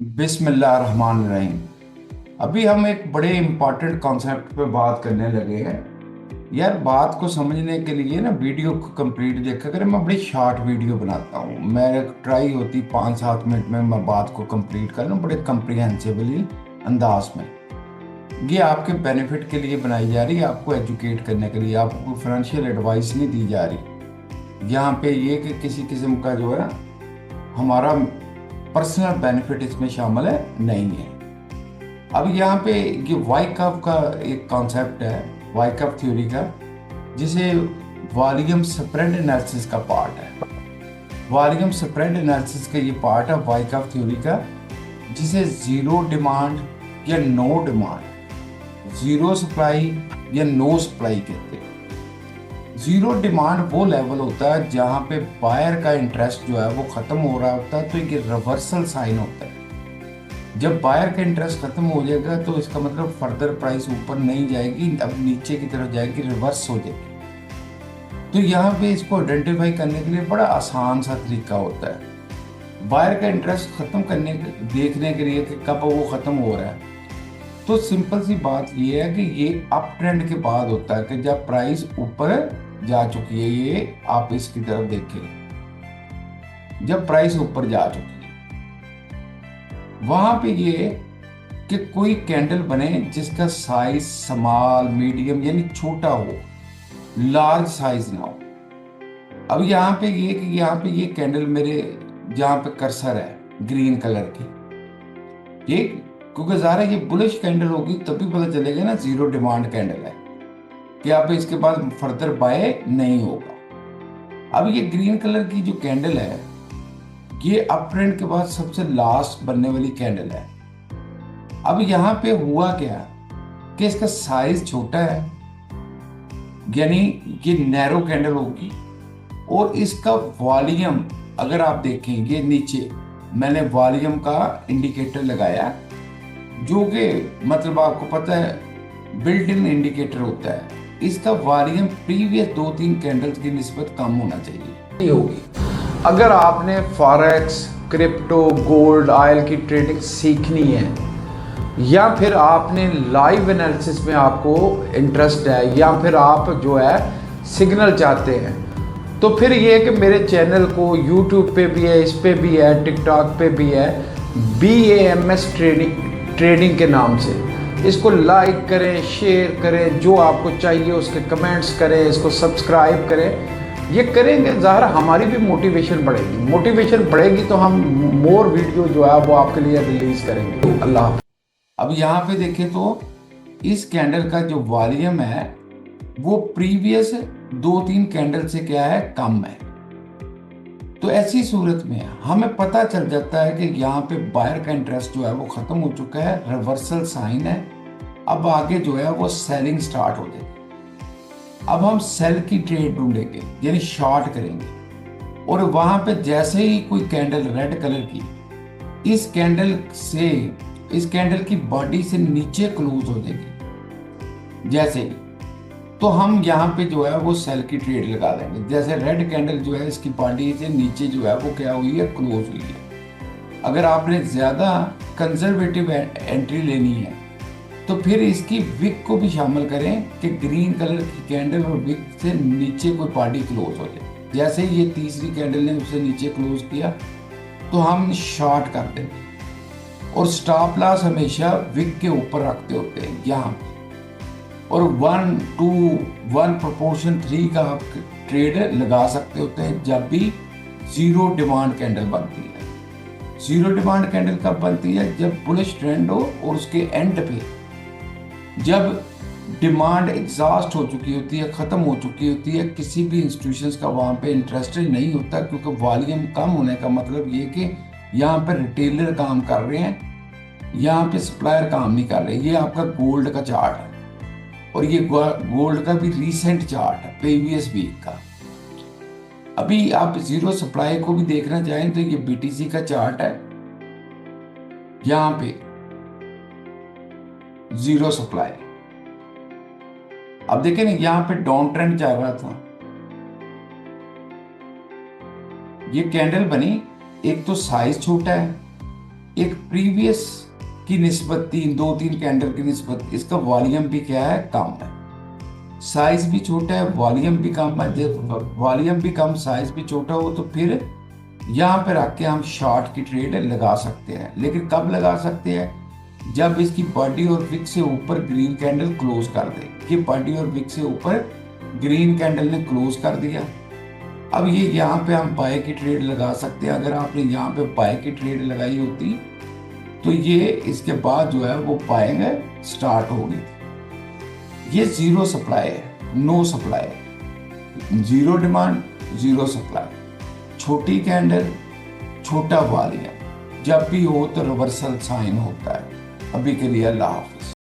बिस्मिल्लाहिर्रहमानिर्रहीम। अभी हम एक बड़े इम्पॉर्टेंट कॉन्सेप्ट पे बात करने लगे हैं। यार, बात को समझने के लिए ना वीडियो को कंप्लीट देखा करें। मैं बड़ी शॉर्ट वीडियो बनाता हूँ। मैं ट्राई होती 5-7 मिनट में मैं बात को कंप्लीट कर लूँ बड़े कंप्रिहेंसिवली अंदाज में। ये आपके बेनिफिट के लिए बनाई जा रही है, आपको एजुकेट करने के लिए। आपको फाइनेंशियल एडवाइस नहीं दी जा रही यहाँ पे। ये कि किसी किस्म का जो है हमारा पर्सनल बेनिफिट इसमें शामिल है नहीं है। अब यहाँ पे ये वाइकफ का एक कॉन्सेप्ट है, वाइकफ थ्योरी का, जिसे वॉल्यूम स्प्रेड एनालिसिस का पार्ट है। वॉल्यूम स्प्रेड एनालिसिस का ये पार्ट है वाइकफ थ्योरी का, जिसे जीरो डिमांड या नो डिमांड, जीरो सप्लाई या नो सप्लाई कहते हैं। जीरो डिमांड वो लेवल होता है जहाँ पे बायर का इंटरेस्ट जो है वो खत्म हो रहा होता है, तो ये रिवर्सल साइन होता है। जब बायर का इंटरेस्ट खत्म हो जाएगा तो इसका मतलब फर्दर प्राइस ऊपर नहीं जाएगी, अब नीचे की तरफ जाएगी, रिवर्स हो जाएगी। तो यहाँ पे इसको आइडेंटिफाई करने के लिए बड़ा आसान सा तरीका होता है। बायर का इंटरेस्ट खत्म करने देखने के लिए कि कब वो खत्म हो रहा है, तो सिंपल सी बात ये है कि ये अप ट्रेंड के बाद होता है कि जब प्राइस ऊपर जा चुकी है। ये आप इसकी तरफ देखें, जब प्राइस ऊपर जा चुकी है वहां पे ये कि कोई कैंडल बने जिसका साइज स्मॉल मीडियम यानी छोटा हो, लार्ज साइज ना हो। अब यहाँ पे ये कि यहाँ पे ये कैंडल मेरे जहाँ पे कर्सर है ग्रीन कलर की, ये क्योंकि ज़ाहिर है ये बुलिश कैंडल होगी तभी पता चलेगा ना जीरो डिमांड कैंडल है कि आप इसके बाद फर्दर बाय नहीं होगा। अब ये ग्रीन कलर की जो कैंडल है ये अप ट्रेंड के बाद सबसे लास्ट बनने वाली कैंडल है। अब यहाँ पे हुआ क्या कि इसका साइज छोटा है, यानी ये नैरो कैंडल होगी, और इसका वॉल्यूम अगर आप देखेंगे नीचे मैंने वॉल्यूम का इंडिकेटर लगाया, जो कि मतलब आपको पता है बिल्ट इन इंडिकेटर होता है। इसका वॉल्यूम प्रीवियस 2-3 कैंडल्स की निस्बत कम होना चाहिए होगी। अगर आपने फॉरेक्स, क्रिप्टो, गोल्ड, ऑयल की ट्रेडिंग सीखनी है, या फिर आपने लाइव एनालिसिस में आपको इंटरेस्ट है, या फिर आप जो है सिग्नल चाहते हैं, तो फिर ये कि मेरे चैनल को यूट्यूब पे भी है, इस पे भी है, टिकटॉक पे भी है, BAMS ट्रेडिंग के नाम से। इसको लाइक करें, शेयर करें, जो आपको चाहिए उसके कमेंट्स करें, इसको सब्सक्राइब करें। ये करेंगे ज़ाहिर हमारी भी मोटिवेशन बढ़ेगी। मोटिवेशन बढ़ेगी तो हम मोर वीडियो जो है वो आपके लिए रिलीज करेंगे। अल्लाह हाफ़िज़। अब यहाँ पे देखें तो इस कैंडल का जो वॉल्यूम है वो प्रीवियस 2-3 कैंडल से क्या है, कम है। तो ऐसी सूरत में हमें पता चल जाता है कि यहाँ पे बायर का इंटरेस्ट जो है वो खत्म हो चुका है, रिवर्सल साइन है। अब आगे जो है वो सेलिंग स्टार्ट हो जाएगी। अब हम सेल की ट्रेड ढूंढेंगे यानी शॉर्ट करेंगे, और वहां पे जैसे ही कोई कैंडल रेड कलर की इस कैंडल की बॉडी से नीचे क्लोज हो जाएगी जैसे ही, तो हम यहाँ पे जो है वो सेल की ट्रेड लगा देंगे। जैसे रेड कैंडल जो है इसकी बॉडी से नीचे जो है वो क्या हुई है, क्लोज हुई है। अगर आपने ज्यादा कंजर्वेटिव एंट्री लेनी है तो फिर इसकी विक को भी शामिल करें कि ग्रीन कलर की कैंडल और विक से नीचे कोई बॉडी क्लोज हो जाए। जैसे ये तीसरी कैंडल ने उसे नीचे क्लोज किया तो हम शॉर्ट कर देंगे, और स्टॉप लॉस हमेशा विक के ऊपर रखते होते हैं यहाँ पे, और 1:1 का आप ट्रेड लगा सकते होते हैं जब भी जीरो डिमांड कैंडल बनती है। जीरो डिमांड कैंडल कब बनती है, जब बुलिश ट्रेंड हो और उसके एंड पे जब डिमांड एग्जॉस्ट हो चुकी होती है, खत्म हो चुकी होती है, किसी भी इंस्टीट्यूशंस का वहां पे इंटरेस्टेड नहीं होता, क्योंकि वॉल्यूम कम होने का मतलब ये कि यहाँ पे रिटेलर काम कर रहे हैं, यहाँ पे सप्लायर काम नहीं कर रहे। ये आपका गोल्ड का चार्ट है, और ये गोल्ड का भी रीसेंट चार्ट है प्रीवियस वीक का। अभी आप जीरो सप्लाई को भी देखना चाहें तो ये BTC का चार्ट है, यहाँ पे जीरो सप्लाई। अब देखें ना, यहां पे डाउन ट्रेंड चल रहा था, ये कैंडल बनी, एक तो साइज छोटा है एक प्रीवियस की निस्बत, 2-3 कैंडल की निस्बत इसका वॉल्यूम भी क्या है, कम है। साइज भी छोटा है, वॉल्यूम भी कम है। जब वॉल्यूम भी कम, साइज भी छोटा हो, तो फिर यहाँ पे रख के हम शॉर्ट की ट्रेड लगा सकते हैं। लेकिन कब लगा सकते हैं, जब इसकी बॉडी और विक से ऊपर ग्रीन कैंडल क्लोज कर दे। ये बॉडी और विक से ऊपर ग्रीन कैंडल ने क्लोज कर दिया, अब ये यहाँ पे हम बाय की ट्रेड लगा सकते हैं। अगर आपने यहाँ पे बाय की ट्रेड लगाई होती तो ये इसके बाद जो है वो बाइंग स्टार्ट होगी। ये जीरो सप्लाई है, no supply, zero demand zero supply, छोटी कैंडल छोटा वॉल्यूम, जब भी हो तो रिवर्सल साइन होता है। अभी के लिए अल्लाह हाफिज।